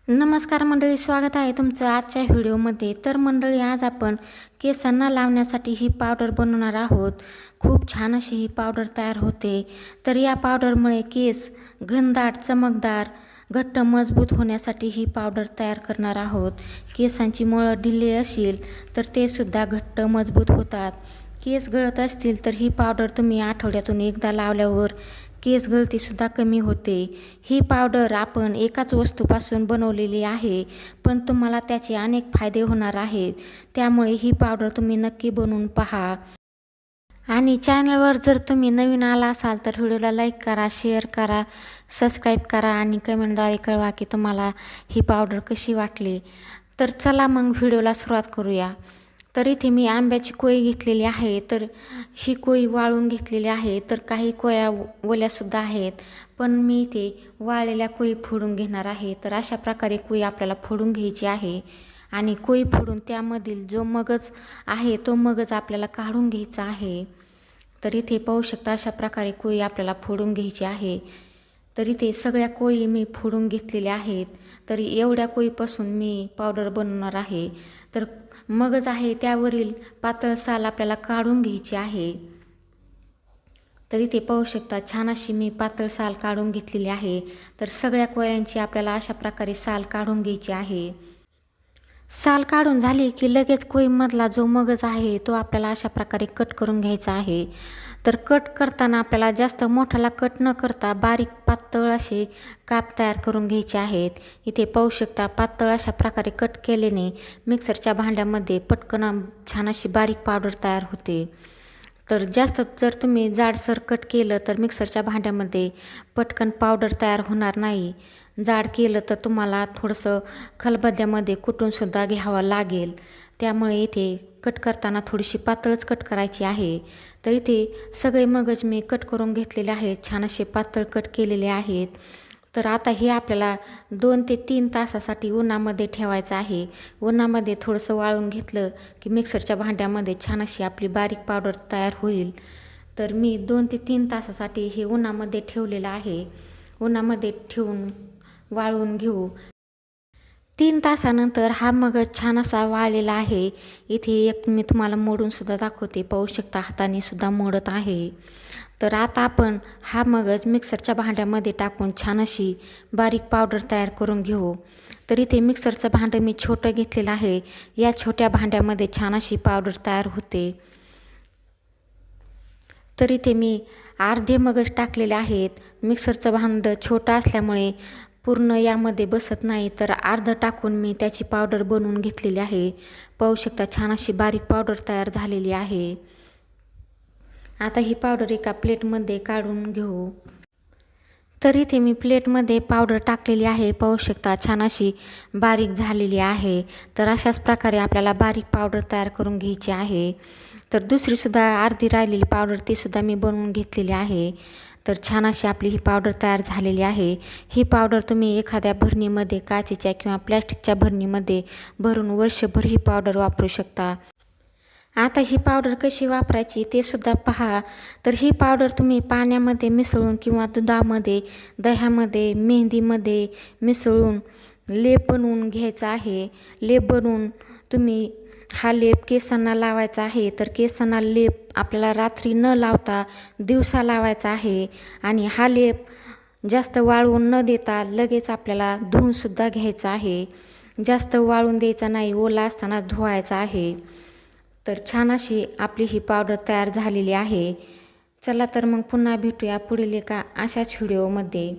नमस्कार मंडळी, स्वागत आहे तुमचं आजच्या व्हिडिओमध्ये. तर मंडळी, आज आपण केसांना लावण्यासाठी ही पावडर बनवणार आहोत. खूप छान अशी ही पावडर तयार होते. तर या पावडरमुळे केस घनदाट, चमकदार, घट्ट, मजबूत होण्यासाठी ही पावडर तयार करणार आहोत. केसांची मळं ढिली असेल तर ते सुद्धा घट्ट, मजबूत होतात. केस गळत असतील तर ही पावडर तुम्ही आठवड्यातून एकदा लावल्यावर केस गळतीसुद्धा कमी होते. ही पावडर आपण एकाच वस्तूपासून बनवलेली आहे, पण तुम्हाला त्याचे अनेक फायदे होणार आहेत. त्यामुळे ही पावडर तुम्ही नक्की बनवून पहा. आणि चॅनलवर जर तुम्ही नवीन आला असाल तर व्हिडिओला लाईक करा, शेअर करा, सबस्क्राईब करा आणि कमेंटद्वारे कळवा की तुम्हाला ही पावडर कशी वाटली. तर चला मग व्हिडिओला सुरुवात करूया. तर इथे मी आंब्याची कोय घेतलेली आहे. तर ही कोय वाळून घेतलेली आहे. तर काही कोया ओल्यासुद्धा आहेत, पण मी इथे वाळलेल्या कोयी फोडून घेणार आहे. तर अशा प्रकारे कोयी आपल्याला फोडून घ्यायची आहे आणि कोयी फोडून त्यामधील जो मगज आहे तो मगज आपल्याला काढून घ्यायचा आहे. तर इथे पाहू शकता, अशा प्रकारे कोयी आपल्याला फोडून घ्यायची आहे. तर इथे सगळ्या कोयी मी फोडून घेतलेल्या आहेत. तर एवढ्या कोयीपासून मी पावडर बनवणार आहे. तर मगज आहे त्यावरील पातळ साल आपल्याला काढून घ्यायची आहे. तर इथे पाहू शकता, छान अशी मी पातळ साल काढून घेतलेली आहे. तर सगळ्या कोयांची आपल्याला अशा प्रकारे साल काढून घ्यायची आहे. साल काढून झाली की लगेच कोयीमधला जो मगज आहे तो आपल्याला अशा प्रकारे कट करून घ्यायचा आहे. तर कट करताना आपल्याला जास्त मोठाला कट न करता बारीक पातळ असे काप तयार करून घ्यायचे आहेत. इथे पाहू शकता, पातळ अशा प्रकारे कट केल्याने मिक्सरच्या भांड्यामध्ये पटकन छान अशी बारीक पावडर तयार होते. तर जास्त जर तुम्ही जाडसर कट केलं तर मिक्सरच्या भांड्यामध्ये पटकन पावडर तयार होणार नाही. जाड केलं तर तुम्हाला थोडंसं खलबत्त्यामध्ये कुटूनसुद्धा घ्यावं लागेल. त्यामुळे इथे कट करताना थोडीशी पातळच कट करायची आहे. तर इथे सगळे मगज मी कट करून घेतलेले आहेत, छान असे पातळ कट केलेले आहेत. तर आता हे आपल्याला 2 ते 3 तासासाठी उन्हामध्ये ठेवायचं आहे. उन्हामध्ये थोडंसं वाळून घेतलं की मिक्सरच्या भांड्यामध्ये छान अशी आपली बारीक पावडर तयार होईल. तर मी 2 ते 3 तासासाठी हे उन्हामध्ये ठेवलेलं आहे. उन्हामध्ये ठेवून वाळवून घेऊ. 3 तासानंतर हा मगज छान असा वाळलेला आहे. इथे एक मी तुम्हाला मोडूनसुद्धा दाखवते. पाहू शकता, हाताने सुद्धा मोडत आहे. तर आता आपण हा मगज मिक्सरच्या भांड्यामध्ये टाकून छान अशी बारीक पावडर तयार करून घेऊ. तर इथे मिक्सरचं भांडं मी छोटं घेतलेलं आहे. या छोट्या भांड्यामध्ये छान अशी पावडर तयार होते. तर इथे मी अर्धे मगज टाकलेले आहेत. मिक्सरचं भांडं छोटं असल्यामुळे पूर्ण यामध्ये बसत नाही, तर अर्धं टाकून मी त्याची पावडर बनवून घेतलेली आहे. पाहू शकता, छान अशी बारीक पावडर तयार झालेली आहे. आता ही पावडर एका प्लेटमध्ये काढून घेऊ. तर इथे मी प्लेटमध्ये पावडर टाकलेली आहे. पाहू शकता, छान अशी बारीक झालेली आहे. तर अशाच प्रकारे आपल्याला बारीक पावडर तयार करून घ्यायची आहे. तर दुसरीसुद्धा अर्धी राहिलेली पावडर तीसुद्धा मी बनवून घेतलेली आहे. तर छान अशी आपली ही पावडर तयार झालेली आहे. ही पावडर तुम्ही एखाद्या भरणीमध्ये, काचेच्या किंवा प्लॅस्टिकच्या भरणीमध्ये भरून वर्षभर ही पावडर वापरू शकता. आता ही पावडर कशी वापरायची ते सुद्धा पहा. तर ही पावडर तुम्ही पाण्यामध्ये मिसळून किंवा दुधामध्ये, दह्यामध्ये, मेहंदीमध्ये मिसळून लेप बनवून घ्यायचा आहे. लेप बनवून तुम्ही हा लेप केसांना लावायचा आहे. तर केसांना लेप आपल्याला रात्री न लावता दिवसा लावायचा आहे. आणि हा लेप जास्त वाळवून न देता लगेच आपल्याला धुवूनसुद्धा घ्यायचा आहे. जास्त वाळून द्यायचा नाही, ओला असताना धुवायचा आहे. तर छान अशी आपली ही पावडर तयार झालेली आहे. चला तर मग पुन्हा भेटूया पुढील एका अशाच व्हिडिओमध्ये.